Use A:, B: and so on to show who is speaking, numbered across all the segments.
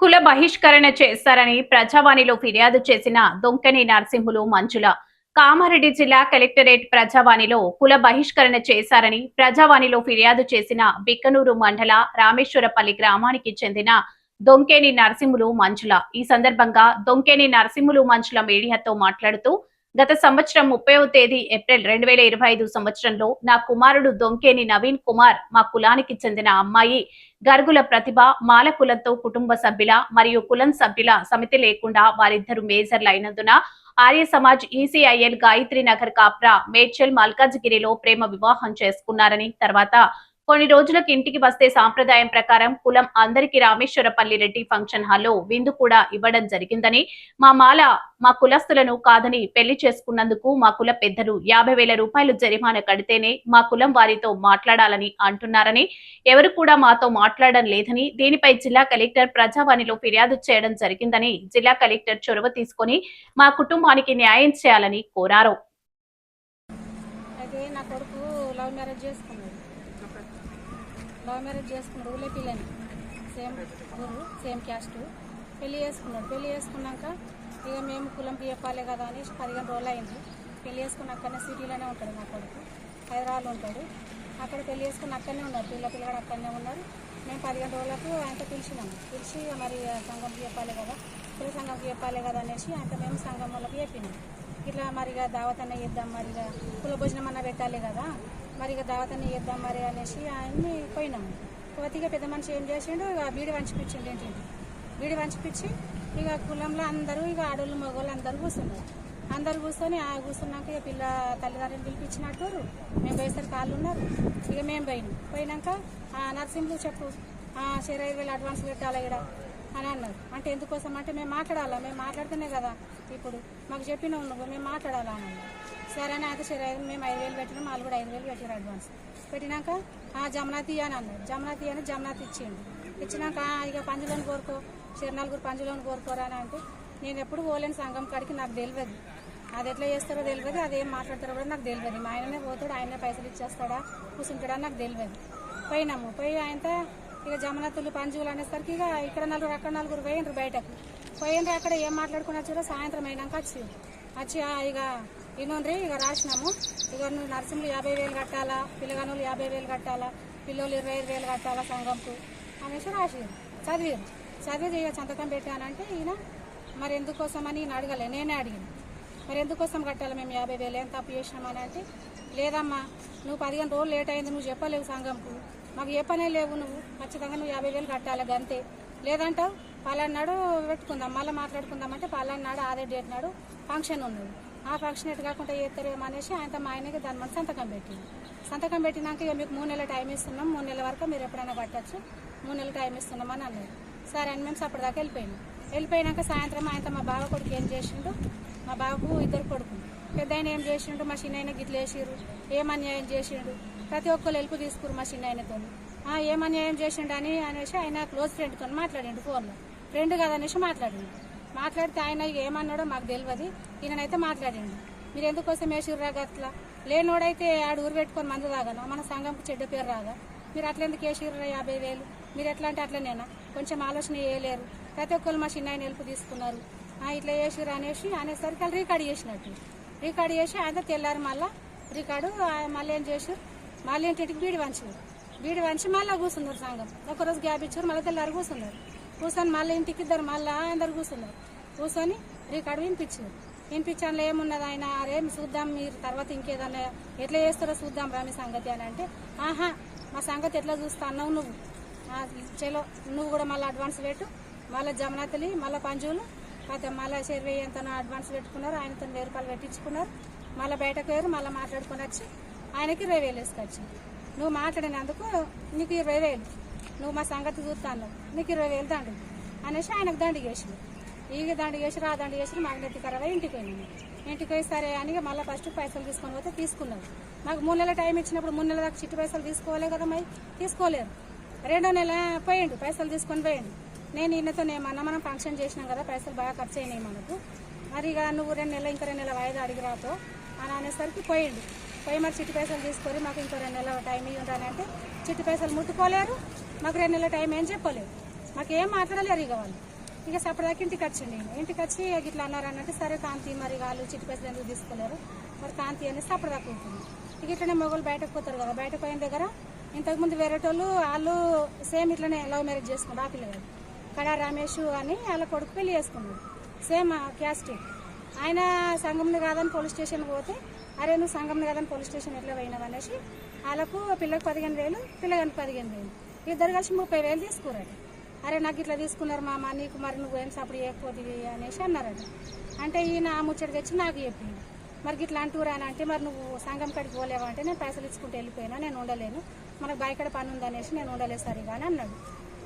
A: కుల బహిష్కరణ చేశారని ప్రజావాణిలో ఫిర్యాదు చేసిన దొంకని నరసింహులు మంజుల. కామారెడ్డి జిల్లా కలెక్టరేట్ ప్రజావాణిలో కుల బహిష్కరణ చేశారని ప్రజావాణిలో ఫిర్యాదు చేసిన బిక్కనూరు మండల రామేశ్వరపల్లి గ్రామానికి చెందిన దొంకేని నరసింహులు మంజుల. ఈ సందర్భంగా దొంకేని నరసింహులు మంజుల మీడియాతో మాట్లాడుతూ, గత సంవత్సరం 30వ తేదీ ఏప్రిల్ 2025 సంవత్సరంలో నా కుమారుడు దొంకేని నవీన్ కుమార్ మా కులానికి చెందిన అమ్మాయి గర్గుల ప్రతిభ మాల కులంతో కుటుంబ సభ్యుల మరియు కులం సభ్యుల సమితి లేకుండా వారిద్దరు మేజర్లు అయినందున ఆర్య సమాజ్ ఈసీఐఎల్ గాయత్రి నగర్ కాప్రా మేడ్చల్ మల్కాజ్గిరిలో ప్రేమ వివాహం చేసుకున్నారని, తర్వాత కొన్ని రోజులకు ఇంటికి వస్తే సాంప్రదాయం ప్రకారం కులం అందరికీ రామేశ్వరపల్లి రెడ్డి ఫంక్షన్ హాల్లో విందు కూడా ఇవ్వడం జరిగిందని, మా కులస్తులను కాదని పెళ్లి చేసుకున్నందుకు మా కుల పెద్దలు 50,000 రూపాయలు జరిమానా కడితేనే మా కులం వారితో మాట్లాడాలని అంటున్నారని, ఎవరు కూడా మాతో మాట్లాడడం లేదని, దీనిపై జిల్లా కలెక్టర్ ప్రజావాణిలో ఫిర్యాదు చేయడం జరిగిందని, జిల్లా కలెక్టర్ చొరవ తీసుకొని మా కుటుంబానికి న్యాయం చేయాలని కోరారు.
B: లవ్ మ్యారేజ్ చేసుకున్నాడు. ఊళ్ళో పిల్లని సేమ్ ఊరు సేమ్ క్యాస్ట్ పెళ్లి చేసుకున్నాడు. పెళ్లి చేసుకున్నాక ఇక మేము కులం చెప్పాలి కదా అని 15 రోజులు అయింది. పెళ్లి చేసుకున్నాకనే సిటీలోనే ఉంటాడు మా కొడుకు, హైదరాబాద్లో ఉంటాడు. అక్కడ పెళ్లి చేసుకుని అక్కడనే ఉన్నారు, పిల్లగాడు అక్కడనే ఉన్నారు. మేము 15 రోజులకు ఆయనతో పిలిచినాము. పిలిచి మరి సంఘంకి చెప్పాలి కదా, కుల సంఘంకి చెప్పాలి కదా అనేసి ఆయనతో మేము సంఘం వాళ్ళకి చెప్పినాం. ఇట్లా మరిగా దావత్ అన్న చేద్దాం, మరిగా కుల భోజనం అన్న పెట్టాలి కదా, మరి ఇక దావతని చేద్దాం మరి అనేసి ఆయన్ని పోయినాము. పోతే పెద్ద మనిషి ఏం చేసిండు, ఇక బీడి వంచిపించిండు. ఏంటంటే బీడి వంచిపించి ఇక కులంలో అందరూ ఇక ఆడోళ్ళు మగవాళ్ళు అందరూ కూర్చున్నారు. అందరు కూర్చొని కూర్చున్నాక ఇక పిల్ల తల్లిదండ్రులు పిలిపించినట్టు మేము పోయేసరికి కాళ్ళు ఉన్నారు. ఇక మేము పోయినాక నర్సింహులు చెప్పు 25,000 అడ్వాన్స్ పెట్టాలి ఇక్కడ అని అన్నారు. అంటే ఎందుకోసం అంటే మేము మాట్లాడాలా, మేము మాట్లాడితేనే కదా ఇప్పుడు మాకు చెప్పినావు నువ్వు, మేము మాట్లాడాలా అని అన్నారు. సరే అని అయితే మేము 5,000 పెట్టినాం, వాళ్ళు కూడా 5,000 పెట్టారు అడ్వాన్స్. పెట్టినాక జమనాతి అని అన్నారు. జమనాతి ఇచ్చిండు. ఇచ్చినాక ఇక పంజులను కోరుకో, 4 పంజులను కోరుకోరా అని అంటే నేను ఎప్పుడు పోలేని సంఘం కాడికి నాకు తెలియదు, అది ఎట్లా చేస్తారో తెలియదు, అదేం మాట్లాడతారో కూడా నాకు తెలియదు. మా ఆయననే పోతాడు, ఆయనే పైసలు ఇచ్చేస్తాడా కూర్చుంటాడా నాకు తెలియదు. పోయినాము. పోయి ఆయనతో ఇక జమనాతులు పంజులు అనేసరికి ఇక ఇక్కడ 4 అక్కడ 4 పోయిండ్రు బయటకు. పోయిండ్రు అక్కడ ఏం మాట్లాడుకుని వచ్చారో సాయంత్రం అయినాక వచ్చి ఇక ఇన్నోండ్రి ఇక రాసినాము. ఇక నువ్వు నర్సింహులు 50,000 కట్టాలా, పిల్లగానులు 50,000 కట్టాలా, పిల్లలు 25,000 కట్టాలా సంఘంకు అనేసి రాసిరు. చదివి ఇక సంతకం పెట్టానంటే ఈయన మరి ఎందుకోసమని ఈయన అడగలే, నేనే అడిగాను. మరి ఎందుకోసం కట్టాలి మేము 50,000 ఏం తప్పు చేసినామని అంటే, లేదమ్మా నువ్వు 15 రోజులు లేట్ అయింది, నువ్వు చెప్పలేవు సంఘంకు, మాకు చెప్పనే లేవు, నువ్వు ఖచ్చితంగా నువ్వు 50,000 కట్టాలి అంతే. లేదంటావు పలానాడు పెట్టుకుందాం, మళ్ళీ మాట్లాడుకుందామంటే పలానాడు అదే డేట్ నాడు ఫంక్షన్ ఉన్నది, ఆ ఫంక్షన్ ఎటు కాకుండా చేస్తారేమో అనేసి ఆయనతో మా ఆయనకి దాని మన సంతకం పెట్టింది. సంతకం పెట్టినాక ఇక మీకు 3 నెలల టైం ఇస్తున్నాం, 3 నెలల వరకు మీరు ఎప్పుడైనా కట్టచ్చు, 3 నెలల టైం ఇస్తున్నాం అని అన్నారు. సరే అని మేము అప్పటిదాకా వెళ్ళిపోయినాక సాయంత్రం ఆయనతో మా బావ కొడుకు ఏం చేసిండు, మా బాబు 2 కొడుకులు, పెద్ద ఆయన ఏం చేసిండు, మా చిన్న ఆయన గిట్ల వేసిరు, ఏమన్యాయం చేసిండు, ప్రతి ఒక్కరు హెల్ప్ తీసుకురు మా చిన్న ఆయనతో. ఏమన్యాయం చేసిండు అనేసి ఆయన క్లోజ్ ఫ్రెండ్తో మాట్లాడిండు, ఫోన్లో ఫ్రెండ్ కదనేసి మాట్లాడితే ఆయన ఏమన్నాడో మాకు తెలియదు, ఈయనైతే మాట్లాడిండు. మీరు ఎందుకోసం వేసిర్రా గట్లా, లేనోడైతే ఆడు ఊరు పెట్టుకొని మందు తాగను, మన సంఘంకు చెడ్డ పేరు రాగా, మీరు అట్లా ఎందుకు వేసిర్రా 50,000, మీరు ఎట్లా అంటే అట్లనేనా, కొంచెం ఆలోచన చేయలేరు, ప్రతి ఒక్కరు మా చిన్న ఆయన హెల్ప్ తీసుకున్నారు, ఇట్లా వేసిర్రు అనేసరికి వాళ్ళు రికార్డు చేసి ఆయన తెల్లారు మళ్ళీ రికార్డు మళ్ళీ ఏం చేసారు, మళ్ళీ ఇంటికి బీడి వంచి మళ్ళీ కూర్చున్నారు సంఘం. ఒకరోజు గ్యాప్ ఇచ్చారు, మళ్ళీ తెల్లారు కూర్చొని మళ్ళీ ఇంటికి ఇద్దరు మళ్ళీ అందరు కూర్చొని రికార్డు వినిపించాను. ఏమున్నది ఆయన, అరేం చూద్దాం మీరు తర్వాత ఇంకేదన్నా ఎట్లా చేస్తారో చూద్దాం రా మీ సంగతి అని అంటే, మా సంగతి ఎట్లా చూస్తా అన్నావు నువ్వు, చలో నువ్వు కూడా మళ్ళీ అడ్వాన్స్ పెట్టు, మళ్ళీ జమనాతలి మళ్ళీ పంజులు మళ్ళీ 20,000 ఎంత అడ్వాన్స్ పెట్టుకున్నారు, ఆయనతో 1,000 రూపాయలు పెట్టించుకున్నారు. మళ్ళీ బయటకు పోయారు, మళ్ళీ మాట్లాడుకొని వచ్చి ఆయనకి 20,000 వేసుకొచ్చి, నువ్వు మాట్లాడినందుకు నీకు 20,000, నువ్వు మా సంగతి చూస్తాను నీకు 20,000 దండు అనేసి ఆయనకు దండి చేసి దండి చేసి మాకు ఖరాబ్ ఇంటికి పోయి సరే అని మళ్ళీ ఫస్ట్ పైసలు తీసుకొని పోతే తీసుకున్నారు. మాకు 3 నెలల టైం ఇచ్చినప్పుడు 3 నెలల దాకా చిట్టి పైసలు తీసుకోవాలి కదా, మరి తీసుకోలేరు. 2వ నెల పోయిండు, పైసలు తీసుకొని పోయిండు. నేను ఈయనతో ఏమన్నా మనం ఫంక్షన్ చేసినాం కదా, పైసలు బాగా ఖర్చు అయినాయి మనకు, మరి ఇక నువ్వు 2 నెలలు ఇంకా 2 నెలల వాయిదా అడిగి రాతో అని అనేసరికి పోయిండు. పోయి మరి చిట్టి పైసలు తీసుకొని మాకు ఇంకో 2 నెలల టైం ఇవ్వండి అంటే చిట్టి పైసలు ముట్టుకోలేరు, మాకు 2 నెలల టైం ఏం చెప్పలేదు. మాకేం మాట్లాడలేరు ఇక వాళ్ళు. ఇక సపరేదాకా ఇంటికి వచ్చిండి. ఇంటికి వచ్చి ఇక ఇట్లా అన్నారు అన్నట్టు సరే కాంతి మరి వాళ్ళు చిట్టి పైసలు ఎందుకు తీసుకోలేరు మరి కాంతి అనేసి సపరేదాకా ఉంటుంది. ఇక ఇట్లనే మొగలు బయటకు పోతారు కదా. బయటకు పోయిన దగ్గర ఇంతకుముందు వేరేటోళ్ళు వాళ్ళు సేమ్ ఇట్లనే లవ్ మ్యారేజ్ చేసుకున్నారు. ఆ పిల్లగాడు కడా రమేష్ అని వాళ్ళ కొడుకు పెళ్లి చేసుకున్నాడు. Same caste. ఆయన సంఘంని కాదని పోలీస్ స్టేషన్ పోతే అరే నువ్వు సంఘంని కాదని పోలీస్ స్టేషన్ ఎట్లా పోయినావు అనేసి వాళ్ళకు పిల్లలకు 15,000 పిల్లగానికి 15,000 ఇద్దరు కలిసి 30,000 తీసుకురాడు. అరే నాకు ఇట్లా తీసుకున్నారు మామ నీకు మరి నువ్వు ఏం సప్పుడు చేయకపోతుంది అనేసి అన్నారట. అంటే ఈయన ఆ ముచ్చట తెచ్చి నాకు చెప్పింది. మరి ఇట్లా అంటూరా అని అంటే మరి నువ్వు సంఘం కాడికి పోలేవా అంటే నేను పైసలు ఇచ్చుకుంటూ వెళ్ళిపోయినా నేను ఉండలేను మనకు బయకడ పని ఉందనేసి నేను ఉండలేదు సరిగా అని అన్నాడు.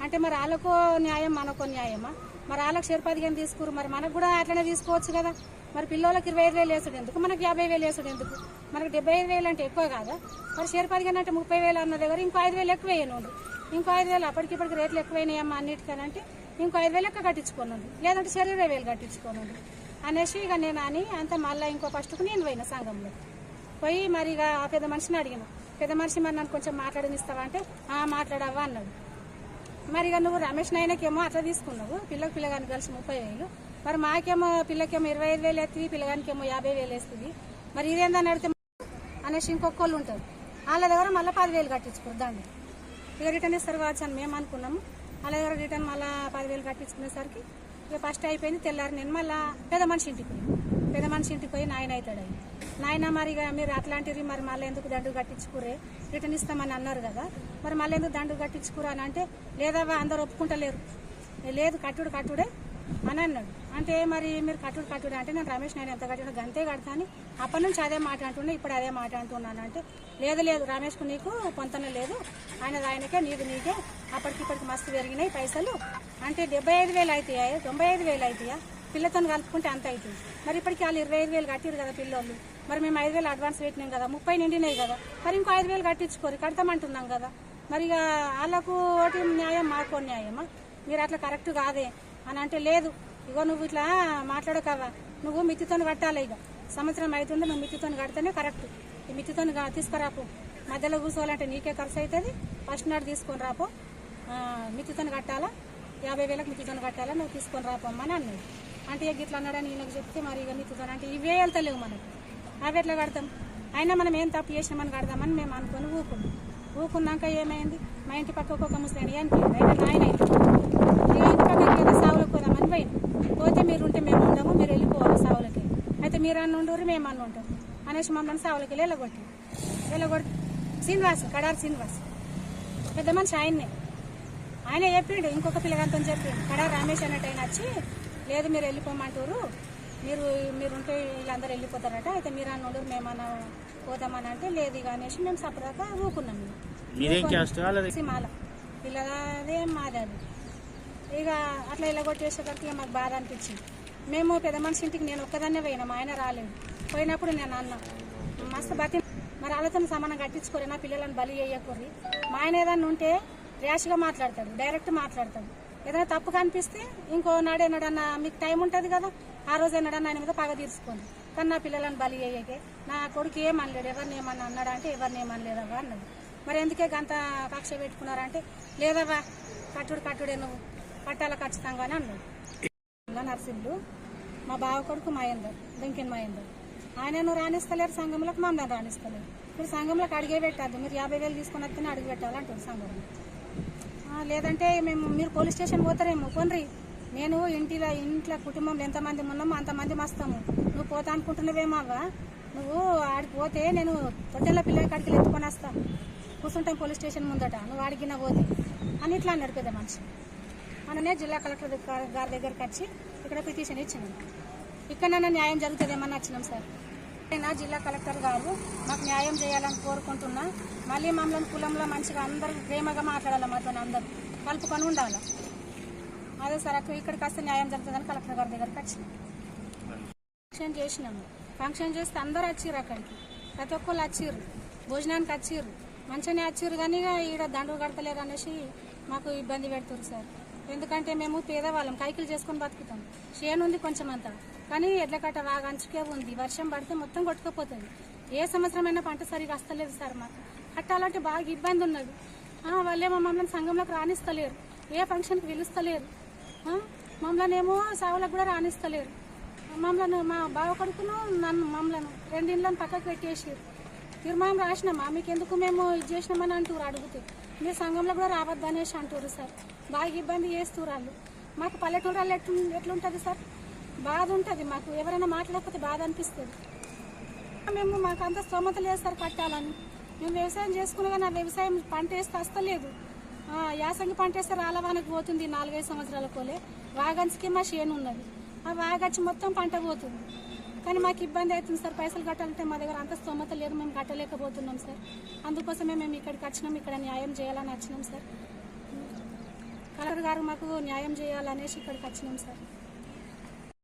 B: అంటే మరి వాళ్ళకో న్యాయం మనకో న్యాయమా? మరి వాళ్ళకి 15,000 తీసుకురు మరి మనకు కూడా అట్లనే తీసుకోవచ్చు కదా. మరి పిల్లలకి 25,000 వేసుడు ఎందుకు మనకు 50,000 వేసుడు ఎందుకు? మనకు 75,000 అంటే ఎక్కువ కాదా? మరి 15,000 అంటే 30,000 అన్న దగ్గర ఇంకో 5,000 ఎక్కువ వేయనుండు. ఇంకో 5,000 అప్పటికిప్పటికి రేట్లు ఎక్కువైనాయమ్మా అన్నిటికనంటే ఇంకో 5,000 లెక్క కట్టించుకోనుండు లేదంటే 20,000 కట్టించుకోనుండు అనేసి ఇక నేను అని అంత మళ్ళీ ఇంకో ఫస్ట్కు నేను పోయిన సంఘంలో పోయి మరి ఇక ఆ పెద్ద మనిషిని అడిగిన. పెద్ద మనిషి మరి నన్ను కొంచెం మాట్లాడనిస్తావా అంటే మాట్లాడవా అన్నాడు. మరి ఇక నువ్వు రమేష్ నాయనకేమో అట్లా తీసుకున్నావు పిల్లగానికి కలిసి 30,000 మరి మాకేమో పిల్లకేమో 25,000 ఎత్తుంది పిల్లగానికేమో 50,000 వేస్తుంది మరి ఇదేందని అడిగితే అనేసి ఇంకొకళ్ళు ఉంటారు వాళ్ళ దగ్గర మళ్ళీ 10,000 కట్టించుకోరు దాన్ని ఇక రిటర్న్ ఇస్తారు కావచ్చు అని మేము అనుకున్నాము. వాళ్ళ దగ్గర రిటర్న్ మళ్ళీ 10,000 కట్టించుకునేసరికి ఇక ఫస్ట్ అయిపోయింది. తెల్లారి నేను మళ్ళీ పెద్ద మనిషి ఇంటికి పోయి నాయన అవుతాడు అయ్యి నాయన మరి ఇక మీరు అట్లాంటివి మరి మళ్ళీ ఎందుకు దండు కట్టించుకురే రిటర్న్ ఇస్తామని అన్నారు కదా మరి మళ్ళీ ఎందుకు దండు కట్టించుకురా అని అంటే లేదవ్వా అందరు ఒప్పుకుంటలేరు లేదు కట్టుడే అని అన్నాడు. అంటే మరి మీరు కట్టుడే అంటే నేను రమేష్ నేను ఎంత కట్టినా గంతే కడతాను అప్పటి నుంచి అదే మాట అంటున్నా ఇప్పుడు అదే మాట అంటున్నాను అంటే లేదు రమేష్కు నీకు పొంతన లేదు ఆయనకే నీకే అప్పటికిప్పటికి మస్తు పెరిగినాయి పైసలు అంటే 75,000 అవుతాయా 95,000 అవుతాయా పిల్లతో కలుపుకుంటే అంత అవుతుంది. మరి ఇప్పటికి వాళ్ళు 25,000 కట్టిరు కదా పిల్లలు మరి మేము 5,000 అడ్వాన్స్ పెట్టినాం కదా 30 నిండినాయి కదా మరి ఇంకో 5,000 కట్టించుకోరు కడతామంటున్నాం కదా మరి ఇక వాళ్ళకు ఒకటి న్యాయం మాకో న్యాయమా మీరు అట్లా కరెక్ట్ కాదే అని అంటే లేదు ఇగో నువ్వు ఇట్లా మాట్లాడకవా నువ్వు మిత్తితో కట్టాలి ఇక సంవత్సరం అవుతుంటే నువ్వు మిత్తితో కడితేనే కరెక్ట్ ఈ మిత్తితో తీసుకురాపో మధ్యలో కూర్చోవాలంటే నీకే ఖర్చు అవుతుంది ఫస్ట్ నాడు తీసుకొని రాపో మిత్తితో కట్టాలా 50,000 మిత్తితో కట్టాలా నువ్వు తీసుకొని రాపోమ్మని అన్నాడు. అంటే ఇక ఇట్లా అన్నాడని ఈయనకు చెప్తే మరి ఇక మిత్తితో అంటే ఇవే వెళ్తలేవు మనకు అవి ఎట్లా కడతాం అయినా మనం ఏం తప్పు చేసినామని కడదామని మేము అనుకొని ఊకున్నాక ఏమైంది మా ఇంటి పక్కకు ఒక ముసలి అనిపించింది అయితే ఆయన అయితే సావులకు పోదామని పోతే మీరు ఉంటే మేము ఉండము మీరు వెళ్ళిపోవాలి సావులకి అయితే మీరు అన్న ఉండరు మేము అన్న ఉంటాం అనేసి మమ్మల్ని సావులకి వెళ్ళగొట్టి శ్రీనివాస్ కడారి శ్రీనివాస్ పెద్ద మనిషి ఆయన చెప్పిండు ఇంకొక పిల్లగాంతో చెప్పిండు కడారి రమేష్ అన్నట్టు ఆయన వచ్చి లేదు మీరు వెళ్ళిపోమంటారు మీరుంటే వీళ్ళందరూ వెళ్ళిపోతారట అయితే మీరు అన్న ఉండరు మేమన్నా పోతామని అంటే లేదు ఇక అనేసి మేము సపరేట్గా ఊకున్నాం మాల పిల్లదే మాది అది ఇక అట్లా ఇలా కొట్టేసేసరికి మాకు బాధ అనిపించింది. మేము పెద్ద మనిషి ఇంటికి నేను ఒక్కదాన్నే పోయినా మా ఆయన రాలేదు పోయినప్పుడు నేను అన్నా మస్తు బతి మరి వాళ్ళతో సమానం కట్టించుకోరు నా పిల్లలను బలి చేయకూరి మా ఆయన ఏదన్నా ఉంటే ర్యాష్గా మాట్లాడతాడు డైరెక్ట్ మాట్లాడతాడు ఏదైనా తప్పు కనిపిస్తే ఇంకో నాడేనాడన్నా మీకు టైం ఉంటుంది కదా ఆ రోజు ఏనాడన్నా ఆయన మీద పగ తీర్చుకోండి కానీ నా పిల్లలను బలి అయ్యాకే నా కొడుకు ఏమనలేడు ఎవరిని ఏమన్నా అన్నాడా అంటే ఎవరిని ఏమనలేదవ్వా అన్నాడు. మరి ఎందుకే గంత కక్ష పెట్టుకున్నారంటే లేదవ్వా కట్టుడే నువ్వు కట్టాల ఖచ్చితంగానే అన్నాడు. నర్సింహుడు మా బావ కొడుకు మహేందర్ వెంకన్ మహేందర్ ఆయనను రాణిస్తలేరు సంఘంలోకి మమ్మల్ని రాణిస్తలేరు మీరు సంఘంలోకి అడిగే పెట్టద్దు మీరు 50,000 తీసుకుని వస్తేనే అడిగి పెట్టాలంటారు సంఘంలో లేదంటే మీరు పోలీస్ స్టేషన్ పోతారేమో కొనరి నేను ఇంట్లో కుటుంబంలో ఎంతమంది ఉన్నామో అంతమంది మస్తాము నువ్వు పోతా అనుకుంటున్నావేమవ్వా నువ్వు ఆడికి పోతే నేను తొట్టెల పిల్లల కాడికి ఎత్తుకొని వస్తాను కూర్చుంటాం పోలీస్ స్టేషన్ ముందట నువ్వు ఆడికినా పోతే అని ఇట్లా అన్నాడు పెద్ద మనిషి. మననే జిల్లా కలెక్టర్ గారి దగ్గరికి వచ్చి ఇక్కడ పిటిషన్ ఇచ్చినాం ఇక్కడైనా న్యాయం జరుగుతుందేమని వచ్చినాం సార్. అయినా జిల్లా కలెక్టర్ గారు మాకు న్యాయం చేయాలని కోరుకుంటున్నా మళ్ళీ మమ్మల్ని కులంలో మంచిగా అందరూ ప్రేమగా మాట్లాడాలి మాతో అందరూ కలుపుకొని ఉండాలి అదే సార్ ఇక్కడికి వస్తే న్యాయం జరుగుతుందని కలెక్టర్ గారి దగ్గరికి వచ్చినాం. ఫంక్షన్ చేస్తే అందరూ వచ్చిర్రు అక్కడికి ప్రతి ఒక్కళ్ళు వచ్చిర్రు భోజనానికి వచ్చిర్రు మంచిగానే వచ్చిర్రు కానీ ఈడ దండు కడతలేరు అనేసి మాకు ఇబ్బంది పెడుతున్నారు సార్. ఎందుకంటే మేము పేదవాళ్ళం కైకిలు చేసుకొని బతుకుతాం చేను ఉంది కొంచెం అంతా కానీ ఎడ్ల కట్ట బాగా అంచుకే ఉంది వర్షం పడితే మొత్తం కొట్టుకుపోతుంది ఏ సంవత్సరమైనా పంట సరిగా వస్తలేదు సార్ మాకు కట్టాలంటే బాగా ఇబ్బంది ఉన్నది వాళ్ళేమో మమ్మల్ని సంఘంలోకి రాణిస్తలేరు ఏ ఫంక్షన్కి పిలుస్తలేరు. మమ్మల్ని ఏమో సేవలకు కూడా రాణిస్తలేరు. మమ్మల్ని మా బావ కొడుకును మమ్మల్ని 2 ఇండ్లను పక్కకు పెట్టేసారు. తీర్మానం రాసినామా మీకు ఎందుకు మేము ఇది చేసినామని అంటారు. అడిగితే మీరు సంఘంలో కూడా రావద్దు అనేసి అంటారు సార్. బాగా ఇబ్బంది చేస్తారు వాళ్ళు. మాకు పల్లెటూరు వాళ్ళు ఎట్లుంటుంది సార్, బాధ ఉంటుంది. మాకు ఎవరైనా మాట్లాడకపోతే బాధ అనిపిస్తుంది. మాకు అంత స్తోమత లేదు సార్ కట్టాలని. మేము వ్యవసాయం చేసుకున్నా కానీ ఆ వ్యవసాయం పంట వేస్తే వస్తలేదు. యాసంగి పంట వేస్తే రాళ్ళవానకు పోతుంది 4-5 సంవత్సరాల కోలే. వాగంచికి మా చేను ఉన్నది. ఆ వాగచ్చి మొత్తం పంట పోతుంది. కానీ మాకు ఇబ్బంది అవుతుంది సార్. పైసలు కట్టాలంటే మా దగ్గర అంత స్తోమత లేదు, మేము కట్టలేకపోతున్నాం సార్. అందుకోసమే మేము ఇక్కడికి వచ్చినాం. ఇక్కడ న్యాయం చేయాలని వచ్చినాం సార్. కలెక్టర్ గారు మాకు న్యాయం చేయాలనేసి ఇక్కడికి వచ్చినాం సార్.